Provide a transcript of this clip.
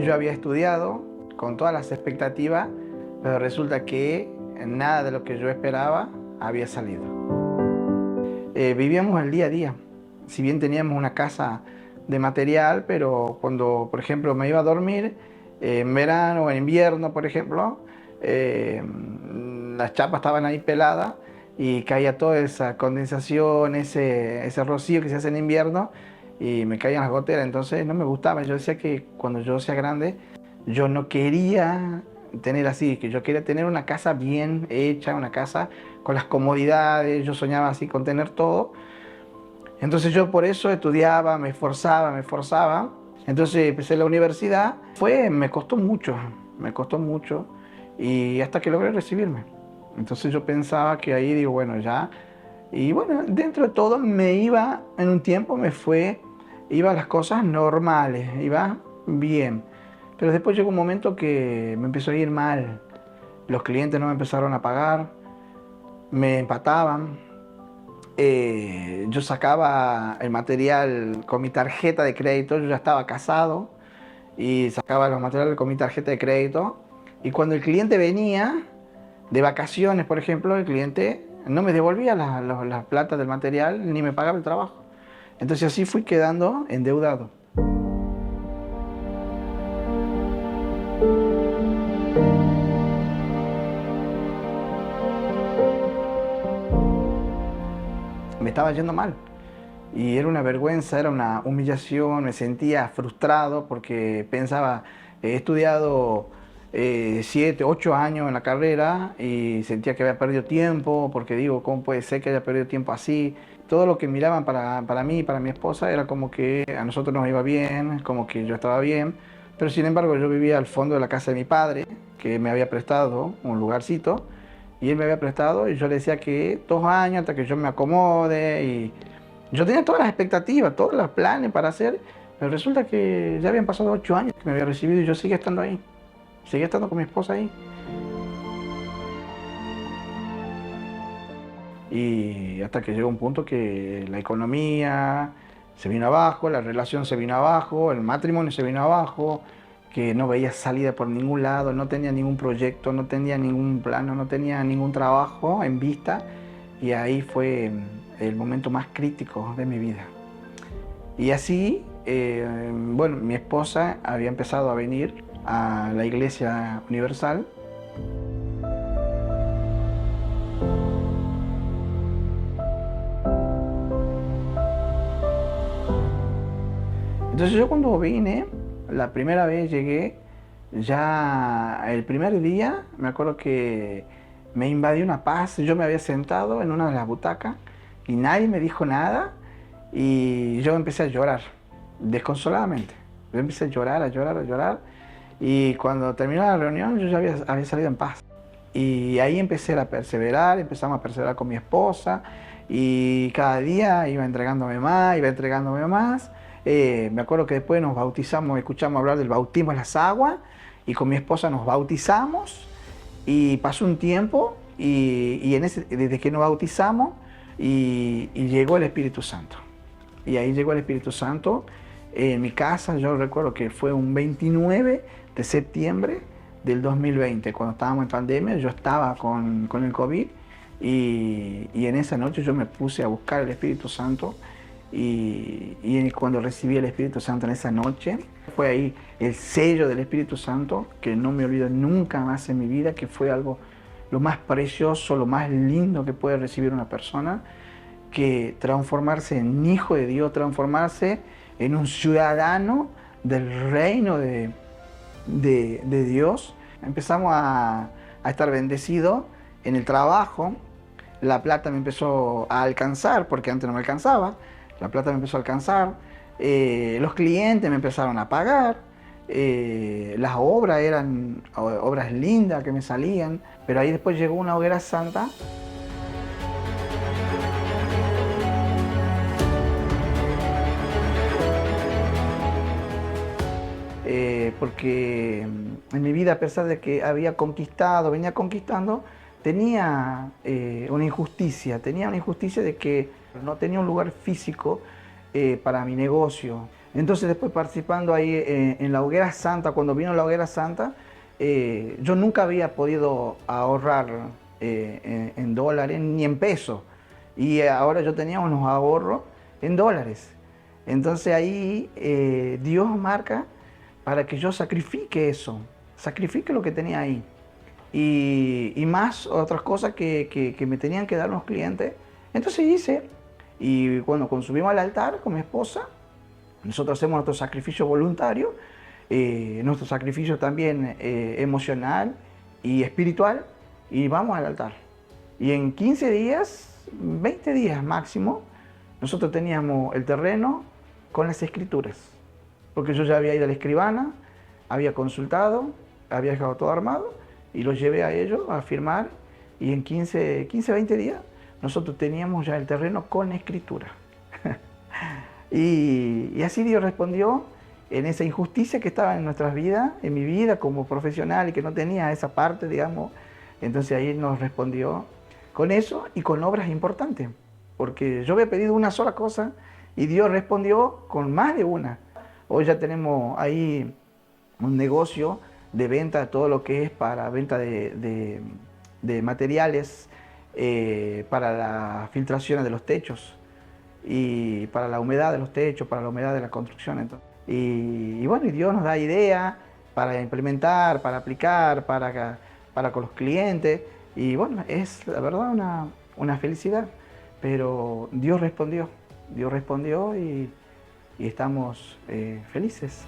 bien yo había estudiado con todas las expectativas, pero resulta que nada de lo que yo esperaba había salido. Vivíamos el día a día. Si bien teníamos una casa de material, pero cuando, por ejemplo, me iba a dormir, en verano o en invierno, por ejemplo, las chapas estaban ahí peladas y caía toda esa condensación, ese rocío que se hace en invierno y me caían las goteras. Entonces no me gustaba. Yo decía que cuando yo sea grande, yo no quería tener así, que yo quería tener una casa bien hecha, una casa con las comodidades. Yo soñaba así con tener todo. Entonces yo por eso estudiaba, me esforzaba, me esforzaba. Entonces empecé la universidad. Me me costó mucho y hasta que logré recibirme. Entonces yo pensaba que ahí digo, bueno, ya. Y bueno, dentro de todo me iba, en un tiempo iba a las cosas normales, iba bien. Pero después llegó un momento que me empezó a ir mal. Los clientes no me empezaron a pagar, me empataban. Yo sacaba el material con mi tarjeta de crédito, yo ya estaba casado y sacaba los materiales con mi tarjeta de crédito. Y cuando el cliente venía de vacaciones, por ejemplo, el cliente no me devolvía las plata del material ni me pagaba el trabajo. Entonces así fui quedando endeudado. Me estaba yendo mal. Y era una vergüenza, era una humillación, me sentía frustrado porque pensaba, he estudiado 7, 8 años en la carrera y sentía que había perdido tiempo, porque digo, ¿cómo puede ser que haya perdido tiempo así? Todo lo que miraban para mí, para mi esposa, era como que a nosotros nos iba bien, como que yo estaba bien, pero sin embargo yo vivía al fondo de la casa de mi padre, que me había prestado un lugarcito, y él me había prestado y yo le decía que 2 años hasta que yo me acomode y yo tenía todas las expectativas, todos los planes para hacer, pero resulta que ya habían pasado 8 años que me había recibido y yo seguía estando ahí, seguía estando con mi esposa ahí. Y hasta que llegó un punto que la economía se vino abajo, la relación se vino abajo, el matrimonio se vino abajo, que no veía salida por ningún lado, no tenía ningún proyecto, no tenía ningún plano, no tenía ningún trabajo en vista. Y ahí fue el momento más crítico de mi vida. Y así, bueno, mi esposa había empezado a venir a la Iglesia Universal. Entonces yo cuando vine, la primera vez llegué, ya el primer día, me acuerdo que me invadió una paz. Yo me había sentado en una de las butacas y nadie me dijo nada y yo empecé a llorar, desconsoladamente. Yo empecé a llorar, a llorar, a llorar y cuando terminó la reunión yo ya había salido en paz. Y ahí empecé a perseverar, empezamos a perseverar con mi esposa y cada día iba entregándome más, iba entregándome más. Me acuerdo que después nos bautizamos, escuchamos hablar del bautismo en las aguas y con mi esposa nos bautizamos y pasó un tiempo desde que nos bautizamos y llegó el Espíritu Santo. Y ahí llegó el Espíritu Santo en mi casa. Yo recuerdo que fue un 29 de septiembre del 2020, cuando estábamos en pandemia. Yo estaba con el COVID y en esa noche yo me puse a buscar el Espíritu Santo y cuando recibí el Espíritu Santo en esa noche, fue ahí el sello del Espíritu Santo que no me olvido nunca más en mi vida, que fue algo lo más precioso, lo más lindo que puede recibir una persona, que transformarse en hijo de Dios, transformarse en un ciudadano del reino de Dios. Empezamos a estar bendecidos en el trabajo. La plata me empezó a alcanzar, porque antes no me alcanzaba. La plata me empezó a alcanzar. Los clientes me empezaron a pagar. Las obras eran obras lindas que me salían. Pero ahí después llegó una hoguera santa. Porque en mi vida, a pesar de que había conquistado, venía conquistando, tenía una injusticia de que no tenía un lugar físico para mi negocio. Entonces después participando ahí en la hoguera santa, cuando vino la hoguera santa, yo nunca había podido ahorrar en dólares ni en pesos. Y ahora yo tenía unos ahorros en dólares. Entonces ahí Dios marca para que yo sacrifique eso, sacrifique lo que tenía ahí. Y más otras cosas que me tenían que dar los clientes. Entonces hice, y cuando subimos al altar con mi esposa, nosotros hacemos nuestro sacrificio voluntario, nuestro sacrificio también emocional y espiritual, y vamos al altar. Y en 15 días, 20 días máximo, nosotros teníamos el terreno con las escrituras. Porque yo ya había ido a la escribana, había consultado, había dejado todo armado, y lo llevé a ellos a firmar, y en 15, 20 días nosotros teníamos ya el terreno con escritura. Y así Dios respondió en esa injusticia que estaba en nuestras vidas, en mi vida como profesional, y que no tenía esa parte, digamos. Entonces ahí nos respondió con eso y con obras importantes, porque yo había pedido una sola cosa y Dios respondió con más de una. Hoy ya tenemos ahí un negocio de venta de todo lo que es para venta de materiales para las filtraciones de los techos y para la humedad de los techos, para la humedad de la construcción. Entonces. Y bueno, y Dios nos da ideas para implementar, para aplicar, para con los clientes. Y bueno, es la verdad una felicidad. Pero Dios respondió y estamos felices.